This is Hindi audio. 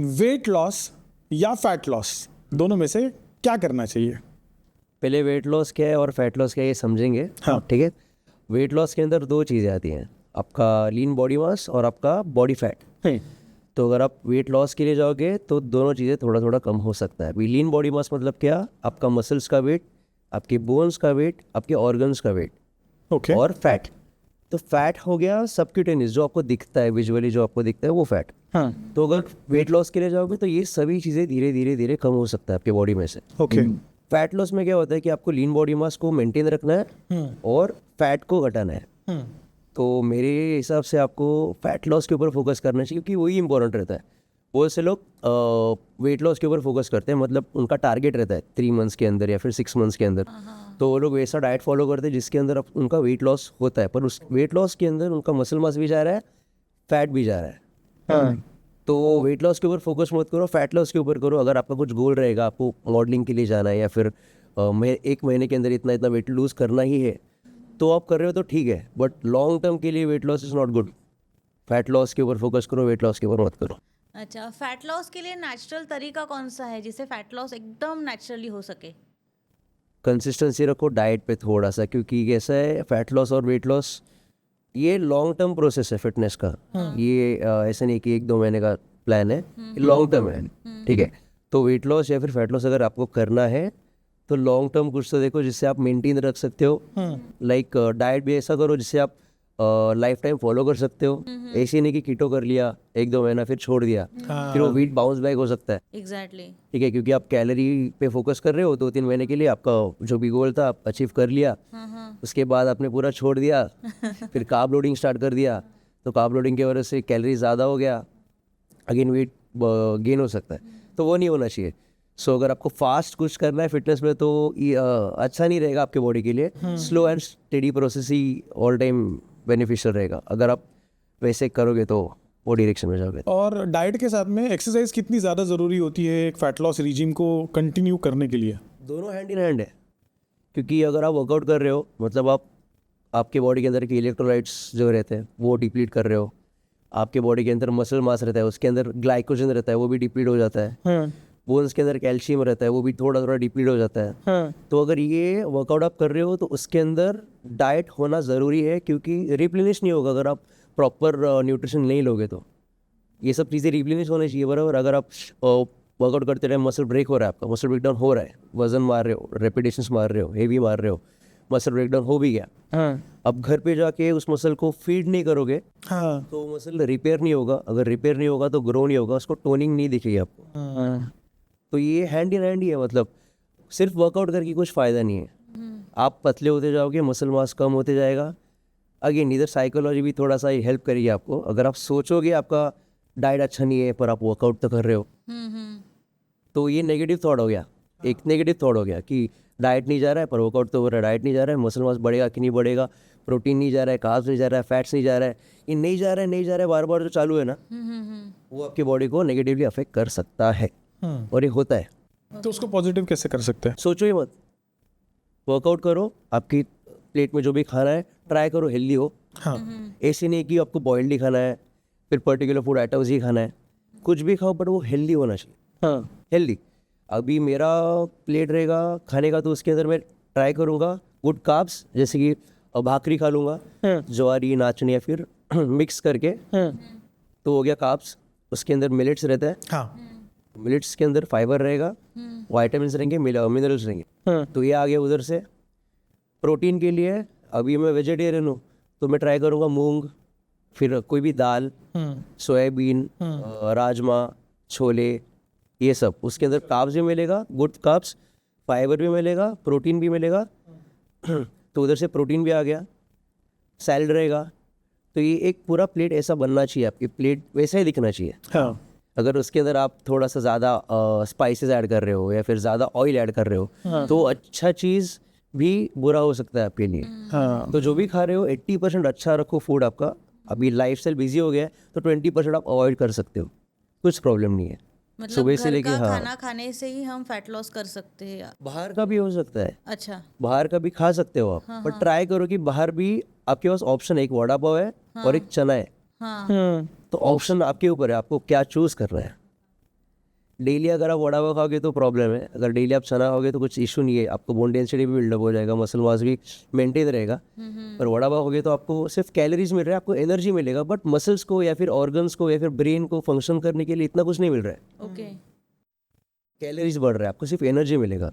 वेट लॉस या फैट लॉस, दोनों में से क्या करना चाहिए? पहले वेट लॉस क्या है और फैट लॉस क्या है ये समझेंगे। हाँ। ठीक है। वेट लॉस के अंदर दो चीज़ें आती हैं, आपका लीन बॉडी मास और आपका बॉडी फैट। तो अगर आप वेट लॉस के लिए जाओगे तो दोनों चीज़ें थोड़ा थोड़ा कम हो सकता है। अभी लीन बॉडी मास मतलब क्या, आपका मसल्स का वेट, आपके बोन्स का वेट, आपके ऑर्गन्स का वेट। ओके। और फैट, तो फैट हो गया सबक्यूटेनियस, जो आपको दिखता है विजुअली, जो आपको दिखता है वो फैट। हाँ। तो अगर वेट लॉस के लिए जाओगे तो ये सभी चीज़ें धीरे धीरे धीरे कम हो सकता है आपके बॉडी में से। ओके। फैट लॉस में क्या होता है कि आपको लीन बॉडी मास को मेंटेन रखना है और फैट को घटाना है। तो मेरे हिसाब से आपको फैट लॉस के ऊपर फोकस करना चाहिए, क्योंकि वही इंपॉर्टेंट रहता है। बहुत से लोग वेट लॉस के ऊपर फोकस करते हैं, मतलब उनका टारगेट रहता है 3 मंथ्स के अंदर या फिर 6 मंथ्स के अंदर। तो वो लोग वैसा डाइट फॉलो करते हैं जिसके अंदर उनका वेट लॉस होता है, पर उस वेट लॉस के अंदर उनका मसल मास भी जा रहा है, फैट भी जा रहा है। हाँ। तो वेट लॉस के ऊपर फोकस मत करो, फैट लॉस के ऊपर करो। अगर आपका कुछ गोल रहेगा, आपको मॉडलिंग के लिए जाना है या फिर मैं 1 महीने के अंदर इतना इतना वेट लूज करना ही है, तो आप कर रहे हो तो ठीक है, बट लॉन्ग टर्म के लिए weight loss is not good. Fat loss के ऊपर फोकस करो, वेट लॉस के ऊपर मत करो। अच्छा, फैट लॉस के लिए नेचुरल तरीका कौन सा है जिससे फैट लॉस एकदम नेचुरली हो सके? कंसिस्टेंसी रखो डाइट पे थोड़ा सा, क्योंकि कैसा है, फैट लॉस और वेट लॉस ये लॉन्ग टर्म प्रोसेस है फिटनेस का। ये ऐसा नहीं कि 1-2 महीने का प्लान है, लॉन्ग टर्म है। ठीक है। तो वेट लॉस या फिर फैट लॉस अगर आपको करना है तो लॉन्ग टर्म कुछ तो देखो जिससे आप मेंटेन रख सकते हो। लाइक डाइट भी ऐसा करो जिससे आप लाइफ टाइम फॉलो कर सकते हो। ऐसे नहीं कि कीटो कर लिया 1-2 महीना फिर छोड़ दिया, फिर वो वेट बाउंस बैक हो सकता है। एग्जैक्टली। ठीक है, क्योंकि आप कैलोरी पे फोकस कर रहे हो 2-3 महीने के लिए, आपका जो भी गोल था आप अचीव कर लिया, उसके बाद आपने पूरा छोड़ दिया, फिर कार्ब लोडिंग स्टार्ट कर दिया, तो कार्ब लोडिंग की वजह से कैलोरी ज़्यादा हो गया, अगेन वेट गेन हो सकता है। तो वो नहीं होना चाहिए। सो अगर आपको फास्ट कुछ करना है फिटनेस में तो ये अच्छा नहीं रहेगा आपके बॉडी के लिए। Slow and steady process he all time beneficial रहेगा। अगर आप वैसे करोगे तो वो डायरेक्शन में जाओगे। और डाइट के साथ में एक्सरसाइज कितनी ज़्यादा ज़रूरी होती है एक फैट लॉस रिजीम को कंटिन्यू करने के लिए? दोनों हैंड इन हैंड है, क्योंकि अगर आप वर्कआउट कर रहे हो मतलब आप आपके बॉडी के अंदर के इलेक्ट्रोलाइट्स जो रहते हैं वो डिप्लीट कर रहे हो, आपके बॉडी के अंदर मसल मास रहता है, उसके अंदर ग्लाइकोजन रहता है, वो भी डिप्लीट हो जाता है। बोन्स के अंदर कैल्शियम रहता है, वो भी थोड़ा थोड़ा डिप्लीट हो जाता है। तो अगर ये वर्कआउट आप कर रहे हो तो उसके अंदर डाइट होना ज़रूरी है, क्योंकि रिप्लेनिश नहीं होगा अगर आप प्रॉपर न्यूट्रिशन नहीं लोगे तो। ये सब चीज़ें रिप्लेनिश होनी चाहिए बराबर। अगर आप वर्कआउट करते रहे, मसल ब्रेक हो रहा है, आपका मसल ब्रेकडाउन हो रहा है, वजन मार रहे हो, रेपिटेशंस मार रहे हो, हेवी मार रहे हो, मसल ब्रेकडाउन हो भी गया, अब घर पे जाके उस मसल को फीड नहीं करोगे तो मसल रिपेयर नहीं होगा। अगर रिपेयर नहीं होगा तो ग्रो नहीं होगा, उसको टोनिंग नहीं दिखेगी आपको। तो ये हैंड इन हैंड ही है, मतलब सिर्फ वर्कआउट करके कुछ फ़ायदा नहीं है। आप पतले होते जाओगे, मसल मास कम होते जाएगा। अगेन इधर साइकोलॉजी भी थोड़ा सा हेल्प करेगी आपको। अगर आप सोचोगे आपका डाइट अच्छा नहीं है पर आप वर्कआउट तो कर रहे हो, तो ये नेगेटिव थॉट हो गया। एक नेगेटिव थॉट हो गया कि डाइट नहीं जा रहा है पर वर्कआउट तो हो रहा है, डाइट नहीं जा रहा है, मसल मास बढ़ेगा कि नहीं बढ़ेगा, प्रोटीन नहीं जा रहा है, कार्ब्स नहीं जा रहा है, फैट्स नहीं जा रहा है, ये नहीं जा रहा है नहीं जा रहा है बार बार जो चालू है ना, वो आपकी बॉडी को नेगेटिवली अफेक्ट कर सकता है। और ये होता है। तो उसको पॉजिटिव कैसे कर सकते हैं? सोचो ही मत, वर्कआउट करो, आपकी प्लेट में जो भी खाना है ट्राई करो हेल्दी हो। ऐसे नहीं कि आपको बॉइल्ड ही खाना है, फिर पर्टिकुलर फूड आइटम्स ही खाना है, कुछ भी खाओ पर वो हेल्दी होना चाहिए। हेल्दी अभी मेरा प्लेट रहेगा खाने का तो उसके अंदर मैं ट्राई करूँगा गुड कार्ब्स, जैसे कि भाकरी खा लूँगा, ज्वारी नाचनी या फिर मिक्स करके, तो हो गया कार्ब्स। उसके अंदर मिलेट्स रहता है, मिलेट्स के अंदर फाइबर रहेगा, वाइटामिन रहेंगे, मिनरल्स रहेंगे, तो ये आ गया उधर से। प्रोटीन के लिए अभी मैं वेजिटेरियन हूँ तो मैं ट्राई करूँगा मूंग, फिर कोई भी दाल, सोयाबीन, राजमा, छोले, ये सब। उसके अंदर कार्ब्स भी मिलेगा, गुड कार्ब्स, फाइबर भी मिलेगा, प्रोटीन भी मिलेगा। तो उधर से प्रोटीन भी आ गया, सैलड रहेगा। तो ये एक पूरा प्लेट ऐसा बनना चाहिए, आपकी प्लेट वैसा ही दिखना चाहिए। अगर उसके अंदर आप थोड़ा सा ज़्यादा स्पाइसेस ऐड कर रहे हो या फिर ज़्यादा ऑयल ऐड कर रहे हो तो अच्छा चीज़ भी बुरा हो सकता है आपके लिए। तो जो भी खा रहे हो 80% अच्छा रखो फूड आपका। अभी लाइफस्टाइल बिजी हो गया है तो 20% आप अवॉइड कर सकते हो, कुछ प्रॉब्लम नहीं है। मतलब सुबह से घर लेके का खाना खाने से ही हम फैट लॉस कर सकते हैं? बाहर का भी हो सकता है, अच्छा। बाहर का भी खा सकते हो आप, पर ट्राई करो कि बाहर भी आपके पास ऑप्शन है, एक वड़ा पाव है और एक चना है। तो ऑप्शन आपके ऊपर है, आपको क्या चूज करना है। डेली अगर आप वड़ा पाव खाओगे तो प्रॉब्लम है, अगर डेली आप चना खाओगे तो कुछ इशू नहीं है, आपको बोन डेंसिटी भी बिल्डअप हो जाएगा, मसल मास भी मेंटेन रहेगा। पर वड़ा पाव खाओगे तो आपको सिर्फ कैलोरीज मिल रहा है, आपको एनर्जी मिलेगा, बट मसल्स को या फिर ऑर्गन्स को या फिर ब्रेन को फंक्शन करने के लिए इतना कुछ नहीं मिल रहा है। ओके। कैलोरीज बढ़ रहा है, आपको सिर्फ एनर्जी मिलेगा।